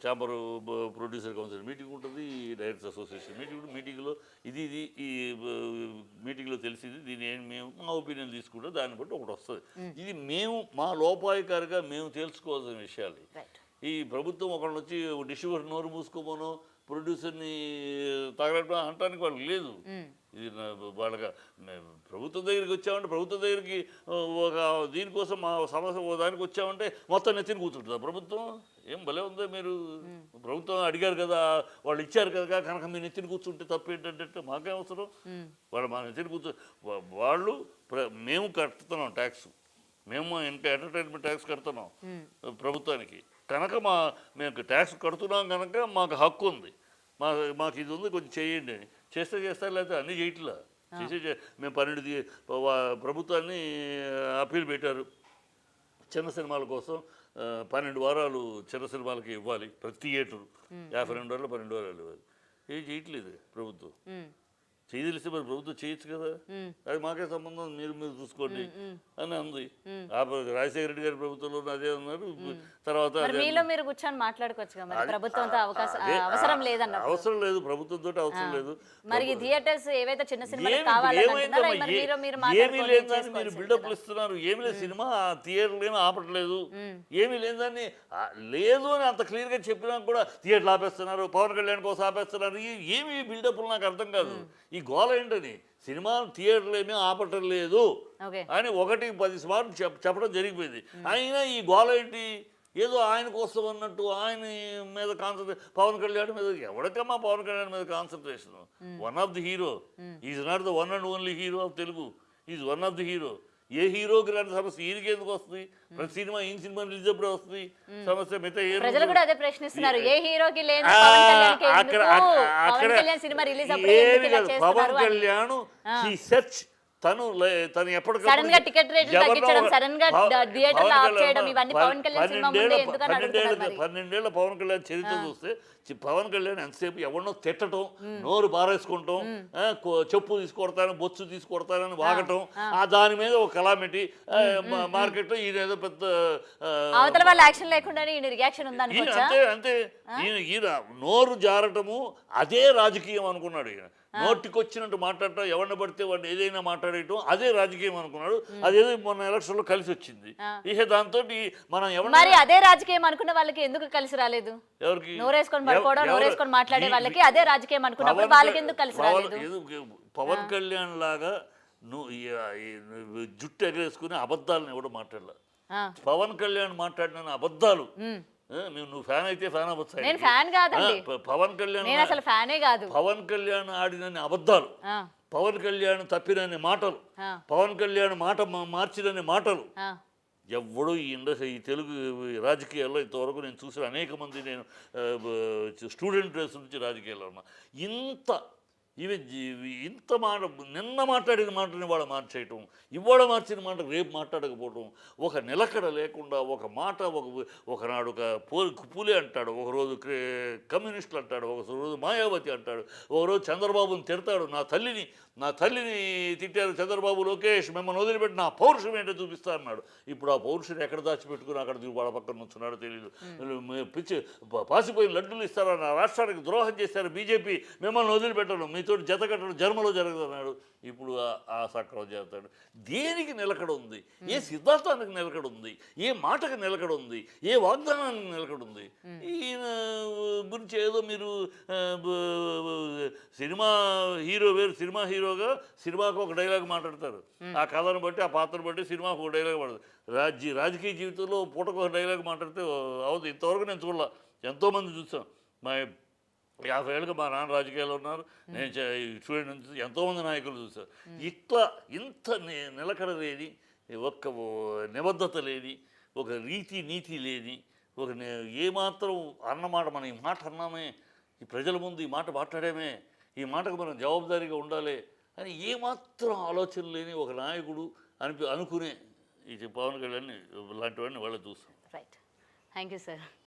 ఛాంబర్ ప్రొడ్యూసర్ కౌన్సిల్ మీటింగ్ ఉంటుంది, డైరెక్టర్స్ అసోసియేషన్ మీటింగ్లో ఇది ఈ మీటింగ్లో తెలిసింది, దీన్ని మేము మా ఒపీనియన్ తీసుకుంటాం, దాన్ని బట్టి ఒకటి వస్తుంది. ఇది మేము మా లోపాయికారిగా మేము తెలుసుకోవాల్సిన విషయాలు. ఈ ప్రభుత్వం ఒకళ్ళు వచ్చి డిస్ట్రిబ్యూటర్ నోరు మూసుకోమోనో ప్రొడ్యూసర్ని తగలటం అనటానికి వాళ్ళకి లేదు. ఇది వాళ్ళకి ప్రభుత్వం దగ్గరికి వచ్చామంటే, ప్రభుత్వం దగ్గరికి ఒక దీనికోసం మా సమస్య దానికి వచ్చామంటే మొత్తం నెత్తిని కూర్చుంటుందా ప్రభుత్వం? ఏం భలే ఉందో మీరు, ప్రభుత్వం అడిగారు కదా, వాళ్ళు ఇచ్చారు కదా కనుక మీ నెత్తిని కూర్చుంటే తప్పు ఏంటంటే మాకేం అవసరం? వాళ్ళు మా నెత్తిని వాళ్ళు మేము కడుతున్నాం ట్యాక్స్, మేము ఇంకా ఎంటర్టైన్మెంట్ ట్యాక్స్ కడుతున్నాం ప్రభుత్వానికి కనుక మేము ట్యాక్స్ కడుతున్నాం కనుక మాకు హక్కు ఉంది, మాకు ఇది ఉంది కొంచెం చేయండి అని. చేస్తారు, లేకపోతే అన్నీ చేయట్లా. మేము 12 ప్రభుత్వాన్ని అప్పీల్ పెట్టారు చిన్న సినిమాల కోసం. 12 వారాలు చిన్న సినిమాలకి ఇవ్వాలి ప్రతి థియేటరు, 52 వారాలు 12 వారాలు ఇవ్వాలి. ఏం చేయట్లేదు ప్రభుత్వం. తెలిస్తే మరి ప్రభుత్వం చేయొచ్చు కదా, అది మాకే సంబంధం, మీరు చూసుకోండి అని అంది. రాజశేఖర రెడ్డి గారి ప్రభుత్వంలో అదే అన్నారు. తర్వాత మీలో మీరు కూర్చొని మాట్లాడుకోవచ్చు కదా, ప్రభుత్వంతో అవసరం లేదన్న, అవసరం లేదు, ప్రభుత్వంతో అవసరం లేదు. మరి థియేటర్స్ ఏవైతే చిన్న సినిమాలు ఏమీ లేదని మీరు బిల్డప్లు ఇస్తున్నారు. ఏమీ లేదు, సినిమా థియేటర్లు ఏమీ ఆపట్లేదు, ఏమీ లేదని లేదు అని అంత క్లియర్గా చెప్పినా కూడా థియేటర్లు ఆపేస్తున్నారు, పవన్ కళ్యాణ్ కోసం ఆపేస్తున్నారు. ఏమి బిల్డప్లు నాకు అర్థం కాదు. ఈ గోల ఏంటని, సినిమా థియేటర్లు ఏమీ ఆపటం లేదు అని 1-10 సార్లు చెప్పడం జరిగిపోయింది. అయినా ఈ గోల ఏంటి, ఏదో ఆయన కోసం అన్నట్టు ఆయన మీద కాన్సన్ట్రేషన్, పవన్ కళ్యాణ్ మీద. ఎవరికమ్మా పవన్ కళ్యాణ్ మీద concentration? One of the hero, is not the one and only hero of Telugu, is one of the hero. ఏ హీరోకి రాని సమస్య ఈయనకి ఎందుకు వస్తుంది? ప్రతి సినిమా ఈ సినిమా రిలీజ్ అప్పుడే వస్తుంది సమస్య. మిగతా ప్రజలు కూడా అదే ప్రశ్నిస్తున్నారు, ఏ హీరోకి లేని పవన్ కళ్యాణ్ ఈ సెర్చ్ తను ఎప్పటికప్పుడు 12 పవన్ కళ్యాణ్ చరిత్ర చూస్తే పవన్ కళ్యాణ్ ఎంతసేపు ఎవరినో తిట్టడం, నోరు బారేసుకుంటాం, చెప్పు తీసుకొడతాను, బొచ్చు తీసుకొడతానని వాగటం, దాని మీద ఒక కలామిటీ మార్కెట్ లో ఈయన ఏదో పెద్ద యాక్షన్ లేకుండా అంతే అంతే. ఈయన నోరు జారటము అదే రాజకీయం అనుకున్నాడు. ఈయన నోటికొచ్చినట్టు మాట్లాడటం, ఎవరిని పడితే వాడిని ఏదైనా మాట్లాడటం అదే రాజకీయం అనుకున్నాడు. అదేదో మొన్న ఎలక్షన్ లో కలిసి వచ్చింది. ఇక దాంతో మనం మరి అదే రాజకీయం అనుకున్న వాళ్ళకి ఎందుకు కలిసి రాలేదు? ఎవరికి నోరేసుకొని మాట్లాడే వాళ్ళకి అదే రాజకీయం అనుకున్నప్పుడు వాళ్ళకి ఎందుకు కలిసి రాలేదు? పవన్ కళ్యాణ్ లాగా జుట్టు ఎగరేసుకుని అబద్ధాలను ఎవడో మాట్లాడలే. పవన్ కళ్యాణ్ మాట్లాడిన అబద్ధాలు, నువ్వు ఫ్యాన్ అయితే ఫ్యాన్ అవ్వచ్చు, నేను ఫ్యాన్ కాదండి, పవన్ కళ్యాణ్ నేను అసలు ఫ్యానే కాదు. పవన్ కళ్యాణ్ ఆడినన్ని అబద్ధాలు, పవన్ కళ్యాణ్ తప్పినన్ని మాటలు, పవన్ కళ్యాణ్ మాట మార్చినన్ని మాటలు ఎవడు ఈ ఇండస్ట్రీ, ఈ తెలుగు రాజకీయాల్లో ఇంతవరకు నేను చూసిన అనేక మంది, నేను స్టూడెంట్ డ్రెస్ నుంచి రాజకీయాల్లో ఉన్నా, ఇంత మాట, నిన్న మాట్లాడిన మాటని వాళ్ళు మార్చేయటం, ఇవాళ మార్చిన మాట రేపు మాట్లాడకపోవటం, ఒక నిలకడ లేకుండా ఒక మాట, ఒకనాడు పూలే అంటాడు, ఒకరోజు కమ్యూనిస్టులు అంటాడు, ఒక రోజు మాయావతి అంటాడు, ఒకరోజు చంద్రబాబుని తిడతాడు, నా తల్లిని తిట్టారు చంద్రబాబు, లోకేష్ మిమ్మల్ని వదిలిపెట్టి నా పౌరుషం ఏంటో చూపిస్తా అన్నాడు. ఇప్పుడు ఆ పౌరుషం ఎక్కడ దాచిపెట్టుకుని అక్కడ వాళ్ళ పక్కన నుంచున్నాడో తెలియదు. పిచ్చి పాసిపోయిన లడ్డూలు ఇస్తారా, నా రాష్ట్రానికి ద్రోహం చేశారు బీజేపీ, మిమ్మల్ని వదిలిపెట్టడం, మీతో జత కట్టడం జన్మలో జరగదన్నాడు. ఇప్పుడు ఆ సక్రమం చేస్తాడు. దేనికి నిలకడ ఉంది? ఏ సిద్ధాంతానికి నిలకడ ఉంది? ఏ మాటకు నిలకడ ఉంది? ఏ వాగ్దానానికి నిలకడ ఉంది? ఈయన గురించి ఏదో మీరు సినిమా హీరో వేరు, సినిమా హీరోగా సినిమాకు ఒక డైలాగ్ మాట్లాడతారు, ఆ కథను బట్టి ఆ పాత్రను బట్టి సినిమాకు ఒక డైలాగ్ పడుతుంది. రాజకీయ జీవితంలో పూటకు ఒక డైలాగ్ మాట్లాడితే అవుతుంది. ఇంతవరకు నేను చూడాల, ఎంతోమంది చూసాం. మా 50 ఏళ్ళుగా మా నాన్న రాజకీయాల్లో ఉన్నారు, నేను స్టూడెంట్ నుంచి ఎంతోమంది నాయకులు చూశారు. ఇంత నిలకడ లేని, ఒక్క నిబద్ధత లేని, ఒక నీతి లేని, ఏమాత్రం అన్నమాట, మనం ఈ మాట అన్నామే, ఈ ప్రజల ముందు ఈ మాట మాట్లాడామే, ఈ మాటకు మనం జవాబుదారీగా ఉండాలి అని ఏమాత్రం ఆలోచన లేని ఒక నాయకుడు అనుకునే ఈ పవన్ కళ్యాణ్ లాంటి వాడిని వాళ్ళు చూస్తాం. Right, thank you sir.